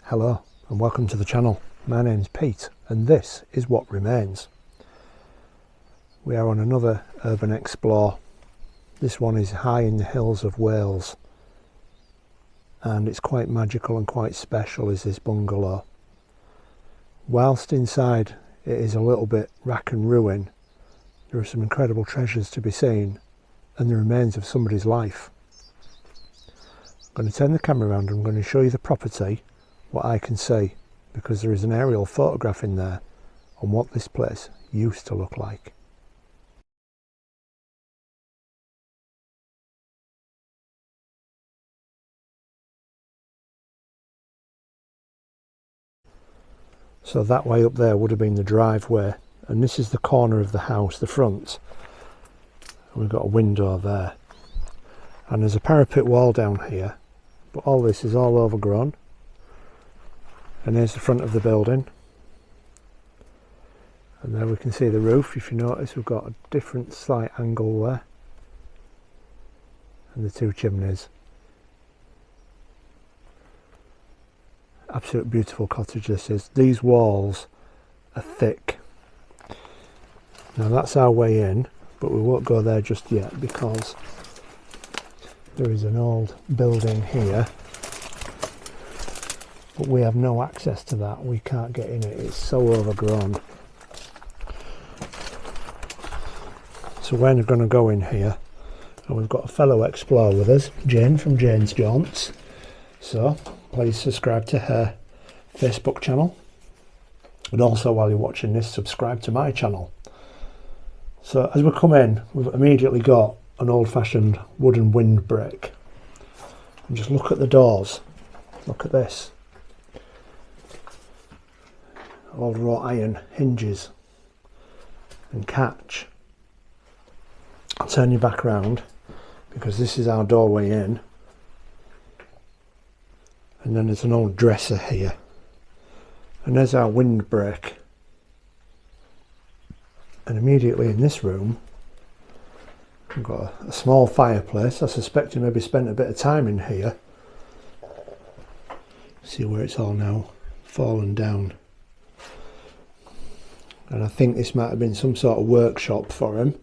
Hello and welcome to the channel. My name's Pete and this is What Remains. We are on another urban explore. This one is high in the hills of Wales and it's quite magical and quite special, is this bungalow. Whilst inside it is a little bit rack and ruin, there are some incredible treasures to be seen and the remains of somebody's life. I'm going to turn the camera around and I'm going to show you the property, what I can see, because there is an aerial photograph in there on what this place used to look like. So that way up there would have been the driveway, and this is the corner of the house, the front. And we've got a window there, and there's a parapet wall down here, but all this is all overgrown. And here's the front of the building, and there we can see the roof. If you notice, we've got a different slight angle there, and the two chimneys. Absolute beautiful cottage this is. These walls are thick. Now that's our way in, but we won't go there just yet because there is an old building here, but we have no access to that. We can't get in it, it's so overgrown. So we're going to go in here, and we've got a fellow explorer with us, Jane from Jane's Jaunts. So please subscribe to her Facebook channel, and also while you're watching this, subscribe to my channel. So as we come in, we've immediately got an old-fashioned wooden windbreak, and just look at the doors. Look at this, old wrought iron hinges and catch. I'll turn you back round because this is our doorway in, and then there's an old dresser here, and there's our windbreak. And immediately in this room we've got a small fireplace. I suspect you maybe spent a bit of time in here. See where it's all now fallen down, and I think this might have been some sort of workshop for him.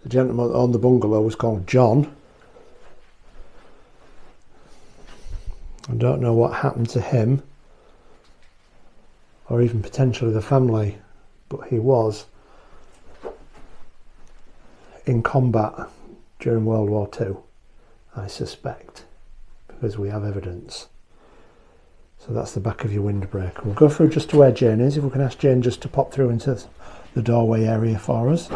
The gentleman on the bungalow was called John. I don't know what happened to him, or even potentially the family, but he was in combat during World War II, I suspect, because we have evidence. So that's the back of your windbreak. We'll go through just to where Jane is. If we can ask Jane just to pop through into the doorway area for us.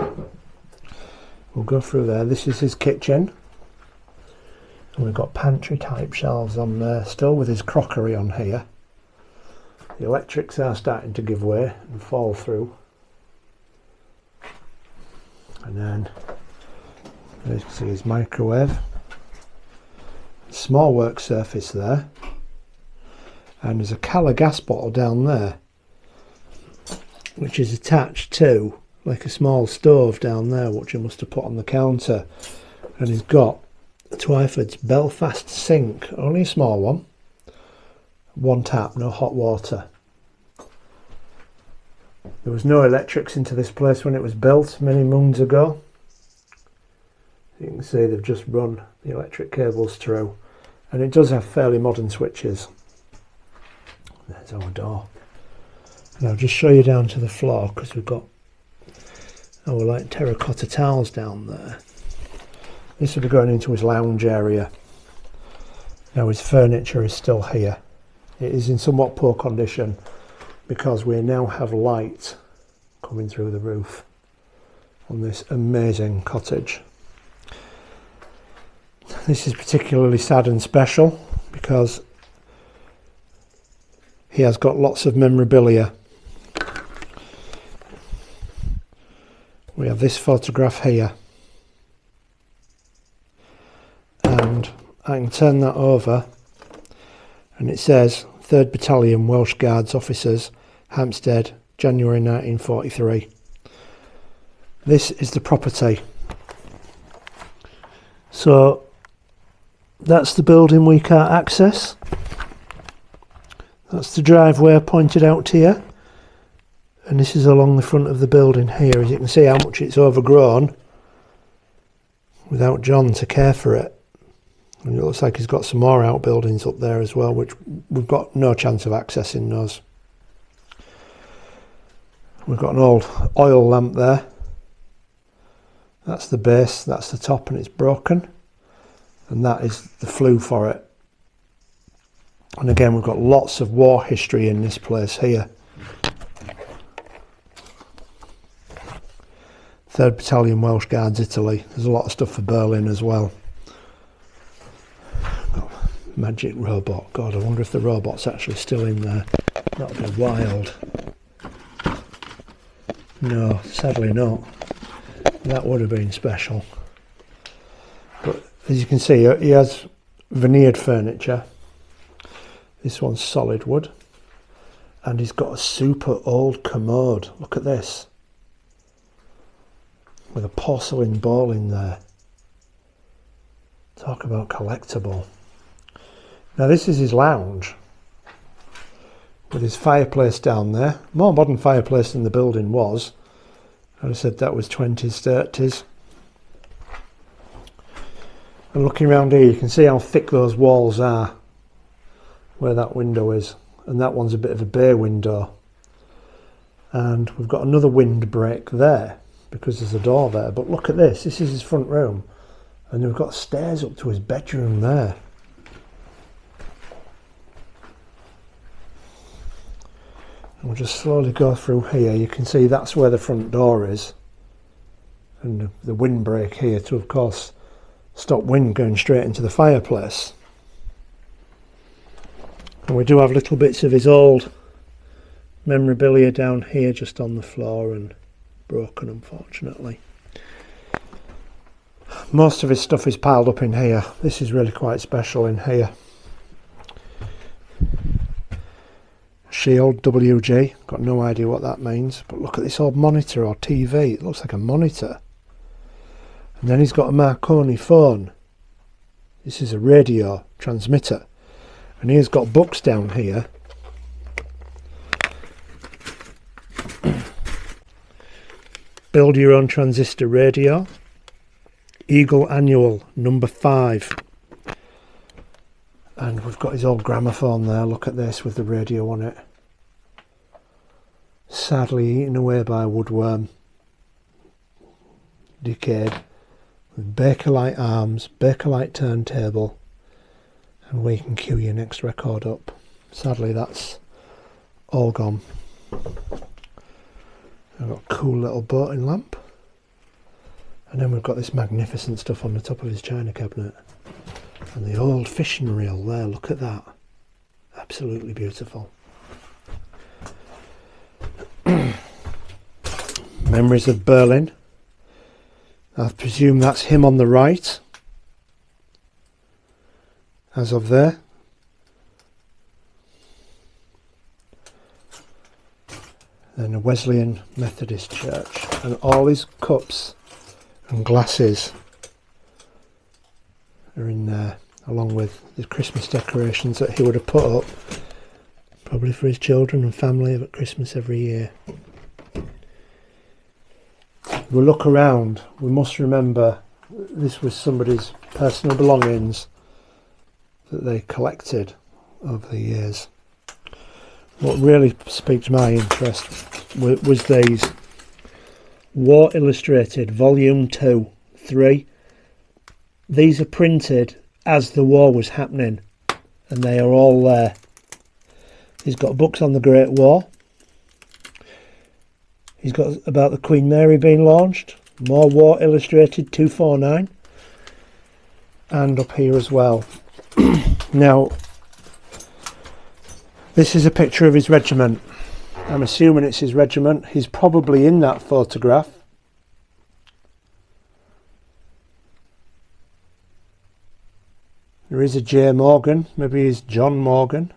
We'll go through there. This is his kitchen. And we've got pantry type shelves on there still with his crockery on here. The electrics are starting to give way and fall through. And then as you can see his microwave. Small work surface there. And there's a Cala gas bottle down there, which is attached to like a small stove down there, which he must have put on the counter. And he's got a Twyford's Belfast sink, only a small one, one tap, no hot water. There was no electrics into this place when it was built many moons ago. You can see they've just run the electric cables through, and it does have fairly modern switches. There's our door, and I'll just show you down to the floor because we've got our like terracotta tiles down there. This will be going into his lounge area. Now his furniture is still here. It is in somewhat poor condition because we now have light coming through the roof on this amazing cottage. This is particularly sad and special because he has got lots of memorabilia. We have this photograph here, and I can turn that over and it says 3rd Battalion Welsh Guards Officers, Hampstead, January 1943. This is the property. So that's the building we can't access. That's the driveway pointed out here, and this is along the front of the building here. As you can see how much it's overgrown without John to care for it. And it looks like he's got some more outbuildings up there as well, which we've got no chance of accessing those. We've got an old oil lamp there. That's the base, that's the top, and it's broken. And that is the flue for it. And again, we've got lots of war history in this place here. 3rd Battalion Welsh Guards, Italy. There's a lot of stuff for Berlin as well. Got magic robot. God, I wonder if the robot's actually still in there. That would be wild. No, sadly not. That would have been special. But as you can see, he has veneered furniture. This one's solid wood, and he's got a super old commode. Look at this, with a porcelain bowl in there. Talk about collectible. Now this is his lounge, with his fireplace down there. More modern fireplace than the building was. I said that was 20s, 30s. And looking around here, you can see how thick those walls are, where that window is, and that one's a bit of a bay window, and we've got another windbreak there because there's a door there. But look at this, this is his front room, and we've got stairs up to his bedroom there. And we'll just slowly go through here. You can see that's where the front door is, and the windbreak here to, of course, stop wind going straight into the fireplace. And we do have little bits of his old memorabilia down here just on the floor and broken, unfortunately. Most of his stuff is piled up in here. This is really quite special in here. Shield WG, got no idea what that means, but look at this old monitor or TV. It looks like a monitor. And then he's got a Marconi phone. This is a radio transmitter. And he's got books down here. Build Your Own Transistor Radio. Eagle Annual, number 5. And we've got his old gramophone there. Look at this with the radio on it. Sadly eaten away by a woodworm. Decayed. With Bakelite arms, Bakelite turntable. And we can cue your next record up. Sadly, that's all gone. I've got a cool little boating lamp. And then we've got this magnificent stuff on the top of his china cabinet. And the old fishing reel there, look at that. Absolutely beautiful. Memories of Berlin. I presume that's him on the right. As of there. Then a Wesleyan Methodist church, and all his cups and glasses are in there, along with the Christmas decorations that he would have put up probably for his children and family at Christmas every year. We look around, we must remember this was somebody's personal belongings that they collected over the years. What really piqued my interest was these War Illustrated Volume 2, 3. These are printed as the war was happening, and they are all there. He's got books on the Great War. He's got about the Queen Mary being launched. More War Illustrated 249. And up here as well. Now, this is a picture of his regiment. I'm assuming it's his regiment. He's probably in that photograph. There is a J. Morgan. Maybe he's John Morgan.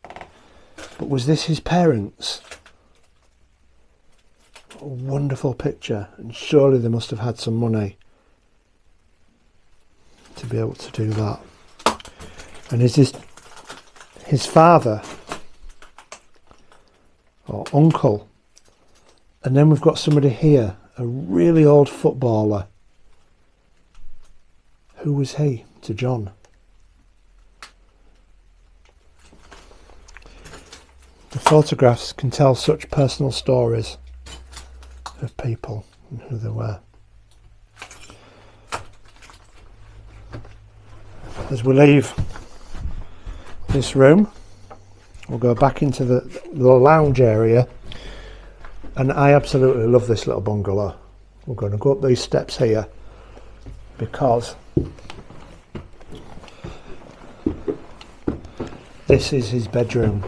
But was this his parents? What a wonderful picture. And surely they must have had some money to be able to do that. And is this his father? or uncle. And then we've got somebody here, a really old footballer. Who was he to John? The photographs can tell such personal stories of people and who they were. As we leave this room, we'll go back into the lounge area, and I absolutely love this little bungalow. We're going to go up these steps here because this is his bedroom,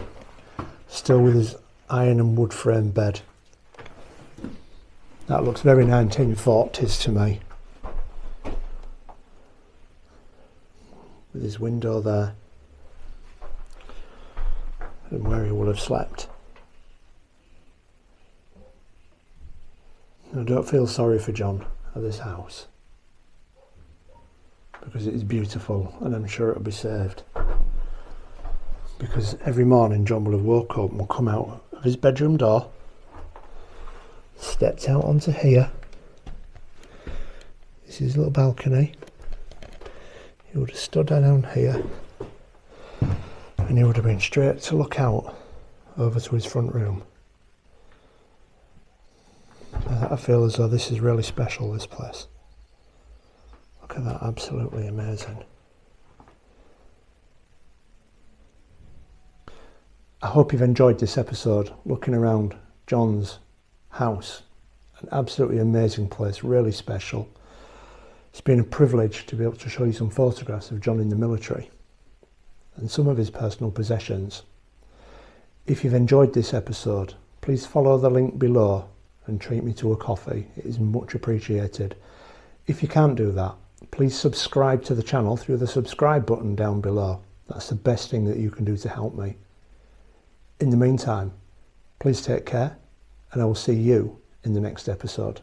still with his iron and wood frame bed. That looks very 1940s to me, with his window there and where he will have slept. I don't feel sorry for John at this house, because it is beautiful and I'm sure it'll be saved. Because every morning John will have woke up and will come out of his bedroom door, stepped out onto here. This is his little balcony. He would have stood down here and he would have been straight to look out over to his front room. I feel as though this is really special, this place. Look at that, absolutely amazing. I hope you've enjoyed this episode, looking around John's house. An absolutely amazing place, really special. It's been a privilege to be able to show you some photographs of John in the military and some of his personal possessions. If you've enjoyed this episode, please follow the link below and treat me to a coffee. It is much appreciated. If you can't do that, please subscribe to the channel through the subscribe button down below. That's the best thing that you can do to help me. In the meantime, please take care, and I will see you in the next episode.